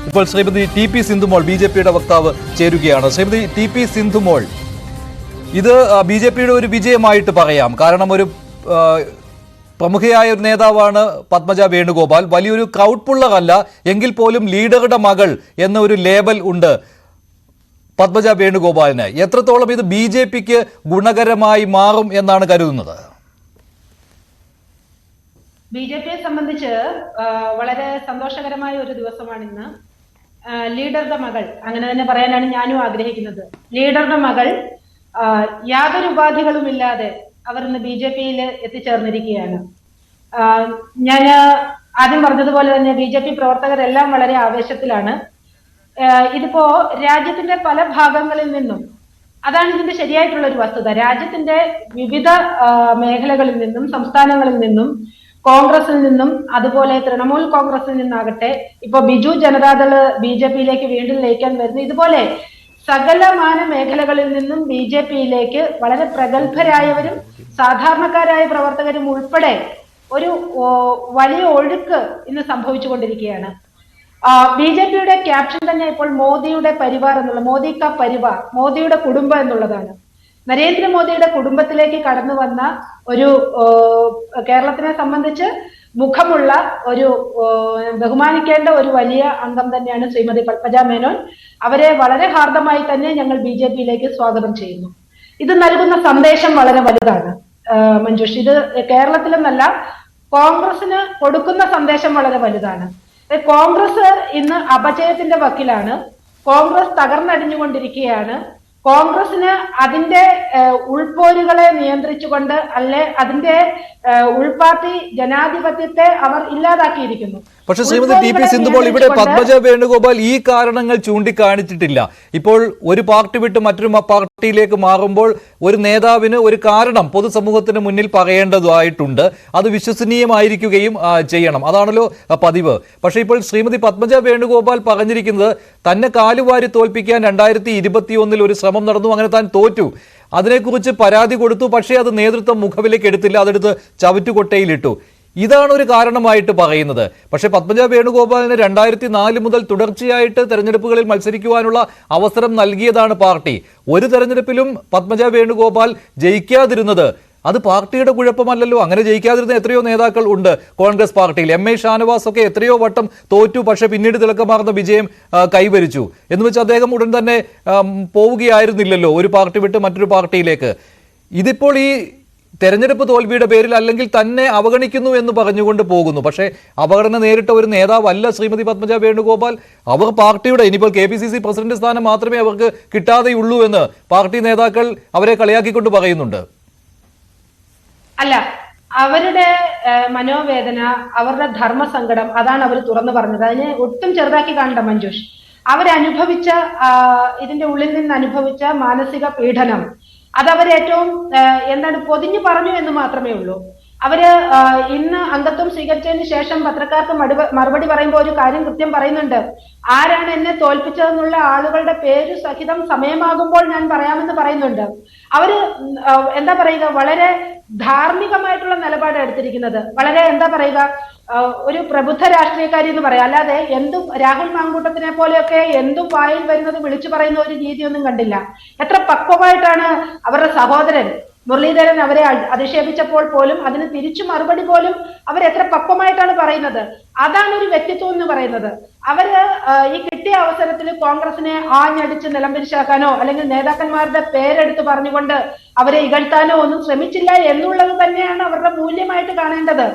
ഇപ്പോൾ ശ്രീമതി ടി.പി. സിന്ധുമോൾ ബി.ജെ.പിയുടെ വക്താവ് ചേരുകയാണ്. ശ്രീമതി ടി.പി. സിന്ധുമോൾ, ഇത് ബി.ജെ.പിയുടെ ഒരു വിജയമായിട്ട് പറയാം. കാരണം ഒരു പ്രമുഖയായ ഒരു നേതാവാണ് പത്മജ വേണുഗോപാൽ. വലിയൊരു ക്രൗഡ് പുള്ളറല്ല, എങ്കിൽ പോലും ലീഡറുടെ മകൾ എന്ന ഒരു ലേബൽ ഉണ്ട് പത്മജ വേണുഗോപാലിന്. എത്രത്തോളം ഇത് ബി.ജെ.പിക്ക് ഗുണകരമായി മാറും എന്നാണ് കരുതുന്നത്? ബി.ജെ.പിയെ സംബന്ധിച്ച് വളരെ സന്തോഷകരമായ ഒരു ദിവസമാണ് ഇന്ന്. ലീഡറുടെ മകൾ, അങ്ങനെ തന്നെ പറയാനാണ് ഞാനും ആഗ്രഹിക്കുന്നത്. ലീഡറുടെ മകൾ യാതൊരു ഉപാധികളുമില്ലാതെ അവർ ഇന്ന് ബി.ജെ.പിയിൽ എത്തിച്ചേർന്നിരിക്കുകയാണ്. ഞാൻ ആദ്യം പറഞ്ഞതുപോലെ തന്നെ ബി.ജെ.പി പ്രവർത്തകരെല്ലാം വളരെ ആവേശത്തിലാണ്. ഇതിപ്പോ രാജ്യത്തിന്റെ പല ഭാഗങ്ങളിൽ നിന്നും, അതാണ് ഇതിന്റെ ശരിയായിട്ടുള്ള ഒരു വസ്തുത, രാജ്യത്തിന്റെ വിവിധ മേഖലകളിൽ നിന്നും സംസ്ഥാനങ്ങളിൽ നിന്നും കോൺഗ്രസിൽ നിന്നും അതുപോലെ തൃണമൂൽ കോൺഗ്രസിൽ നിന്നാകട്ടെ, ഇപ്പൊ ബിജു ജനതാദള് ബി.ജെ.പിയിലേക്ക് വീണ്ടും ലയിക്കാൻ വരുന്നു. ഇതുപോലെ സകലമാന മേഖലകളിൽ നിന്നും ബി.ജെ.പിയിലേക്ക് വളരെ പ്രഗത്ഭരായവരും സാധാരണക്കാരായ പ്രവർത്തകരും ഉൾപ്പെടെ ഒരു വലിയ ഒഴുക്ക് ഇന്ന് സംഭവിച്ചുകൊണ്ടിരിക്കുകയാണ്. ബി.ജെ.പിയുടെ ക്യാപ്ഷൻ തന്നെ ഇപ്പോൾ മോദിയുടെ പരിവാർ എന്നുള്ള, മോദി കാ പരിവാർ, മോദിയുടെ കുടുംബം എന്നുള്ളതാണ്. നരേന്ദ്രമോദിയുടെ കുടുംബത്തിലേക്ക് കടന്നു വന്ന ഒരു കേരളത്തിനെ സംബന്ധിച്ച് മുഖമുള്ള ഒരു ബഹുമാനിക്കേണ്ട ഒരു വലിയ അംഗം തന്നെയാണ് ശ്രീമതി പത്മജ മേനോൻ. അവരെ വളരെ ഹാർദമായി തന്നെ ഞങ്ങൾ ബി.ജെ.പിയിലേക്ക് സ്വാഗതം ചെയ്യുന്നു. ഇത് നൽകുന്ന സന്ദേശം വളരെ വലുതാണ് മഞ്ജുഷ്. ഇത് കേരളത്തിലെന്നല്ല, കോൺഗ്രസിന് കൊടുക്കുന്ന സന്ദേശം വളരെ വലുതാണ്. കോൺഗ്രസ് ഇന്ന് അപജയത്തിന്റെ വക്കിലാണ്. കോൺഗ്രസ് തകർന്നടിഞ്ഞുകൊണ്ടിരിക്കുകയാണ്. കോൺഗ്രസിന് അതിന്റെ ഉൾപോരുകളെ നിയന്ത്രിച്ചുകൊണ്ട് അതിന്റെ ഉൾപാർട്ടി ജനാധിപത്യത്തെ അവർ ഇല്ലാതാക്കിയിരിക്കുന്നു. പക്ഷെ ശ്രീമതി ടി.പി. സിന്ധുമോൾ, ഇവിടെ പത്മജ വേണുഗോപാൽ ഈ കാരണങ്ങൾ ചൂണ്ടിക്കാണിച്ചിട്ടില്ല. ഇപ്പോൾ ഒരു പാർട്ടി വിട്ട് മറ്റൊരു പാർട്ടിയിലേക്ക് മാറുമ്പോൾ ഒരു നേതാവിന് ഒരു കാരണം പൊതുസമൂഹത്തിന് മുന്നിൽ പറയേണ്ടതായിട്ടുണ്ട്. അത് വിശ്വസനീയമായിരിക്കുകയും ചെയ്യണം. അതാണല്ലോ പതിവ്. പക്ഷെ ഇപ്പോൾ ശ്രീമതി പത്മജ വേണുഗോപാൽ പറഞ്ഞിരിക്കുന്നത് തന്നെ കാലുവാരി തോൽപ്പിക്കാൻ 2021 ഒരു ശ്രമം നടന്നു, അങ്ങനെ താൻ തോറ്റു, അതിനെക്കുറിച്ച് പരാതി കൊടുത്തു, പക്ഷേ അത് നേതൃത്വം മുഖവിലേക്ക് എടുത്തില്ല, അതെടുത്ത് ചവറ്റുകൊട്ടയിലിട്ടു. ഇതാണ് ഒരു കാരണമായിട്ട് പറയുന്നത്. പക്ഷേ പത്മജ വേണുഗോപാലിന് 2004 മുതൽ തുടർച്ചയായിട്ട് തെരഞ്ഞെടുപ്പുകളിൽ മത്സരിക്കുവാനുള്ള അവസരം നൽകിയതാണ് പാർട്ടി. ഒരു തെരഞ്ഞെടുപ്പിലും പത്മജ വേണുഗോപാൽ ജയിക്കാതിരുന്നത് അത് പാർട്ടിയുടെ കുഴപ്പമല്ലല്ലോ. അങ്ങനെ ജയിക്കാതിരുന്ന എത്രയോ നേതാക്കൾ ഉണ്ട് കോൺഗ്രസ് പാർട്ടിയിൽ. എം.ഐ. ഷാനവാസ് ഒക്കെ എത്രയോ വട്ടം തോറ്റു, പക്ഷെ പിന്നീട് തിളക്കമാർന്ന വിജയം കൈവരിച്ചു. എന്ന് വെച്ച് അദ്ദേഹം ഉടൻ തന്നെ പോവുകയായിരുന്നില്ലല്ലോ ഒരു പാർട്ടി വിട്ട് മറ്റൊരു പാർട്ടിയിലേക്ക്. ഇതിപ്പോൾ ഈ തെരഞ്ഞെടുപ്പ് തോൽവിയുടെ പേരിൽ അല്ലെങ്കിൽ തന്നെ അവഗണിക്കുന്നു എന്ന് പറഞ്ഞുകൊണ്ട് പോകുന്നു. പക്ഷേ അവഗണന നേരിട്ട ഒരു നേതാവല്ല ശ്രീമതി പത്മജ വേണുഗോപാൽ. അവർ പാർട്ടിയുടെ, ഇനിയിപ്പോൾ KPCC പ്രസിഡന്റ് സ്ഥാനം മാത്രമേ അവർക്ക് കിട്ടാതെയുള്ളൂ എന്ന് പാർട്ടി നേതാക്കൾ അവരെ കളിയാക്കിക്കൊണ്ട് പറയുന്നുണ്ട്. അല്ല, അവരുടെ മനോവേദന, അവരുടെ ധർമ്മസങ്കടം, അതാണ് അവർ തുറന്നു പറഞ്ഞത്. അതിനെ ഒട്ടും ചെറുതാക്കി കാണണ്ട മഞ്ജുഷ്. അവരനുഭവിച്ച, ഇതിന്റെ ഉള്ളിൽ നിന്ന് അനുഭവിച്ച മാനസിക പീഡനം, അതവരേറ്റവും പൊതിഞ്ഞു പറഞ്ഞു എന്ന് മാത്രമേ ഉള്ളൂ. അവര് ഇന്ന് അംഗത്വം സ്വീകരിച്ചതിന് ശേഷം പത്രക്കാർക്ക് മറുപടി പറയുമ്പോൾ ഒരു കാര്യം കൃത്യം പറയുന്നുണ്ട്. ആരാണ് എന്നെ തോൽപ്പിച്ചതെന്നുള്ള ആളുകളുടെ പേര് സഹിതം സമയമാകുമ്പോൾ ഞാൻ പറയാമെന്ന് പറയുന്നുണ്ട്. അവര് വളരെ ധാർമ്മികമായിട്ടുള്ള നിലപാട് എടുത്തിരിക്കുന്നത്. വളരെ ഒരു പ്രബുദ്ധ രാഷ്ട്രീയക്കാരി എന്ന് പറയാം. അല്ലാതെ രാഹുൽ മാങ്കൂട്ടത്തിനെ പോലെയൊക്കെ എന്തും വായിൽ വരുന്നത് വിളിച്ചു പറയുന്ന ഒരു രീതിയൊന്നും കണ്ടില്ല. എത്ര പക്വമായിട്ടാണ് അവരുടെ സഹോദരൻ മുരളീധരൻ അവരെ അധിക്ഷേപിച്ചപ്പോൾ പോലും അതിന് തിരിച്ചു മറുപടി പോലും അവരെത്ര പക്വമായിട്ടാണ് പറയുന്നത്. അതാണ് ഒരു വ്യക്തിത്വം എന്ന് പറയുന്നത്. അവര് ഈ കിട്ടിയ അവസരത്തിൽ കോൺഗ്രസിനെ ആഞ്ഞടിച്ച് നിലംപരിശാക്കാനോ അല്ലെങ്കിൽ നേതാക്കന്മാരുടെ പേരെടുത്ത് പറഞ്ഞുകൊണ്ട് അവരെ ഇകഴ്ത്താനോ ഒന്നും ശ്രമിച്ചില്ല എന്നുള്ളത് തന്നെയാണ് അവരുടെ മൂല്യമായിട്ട് കാണേണ്ടത്.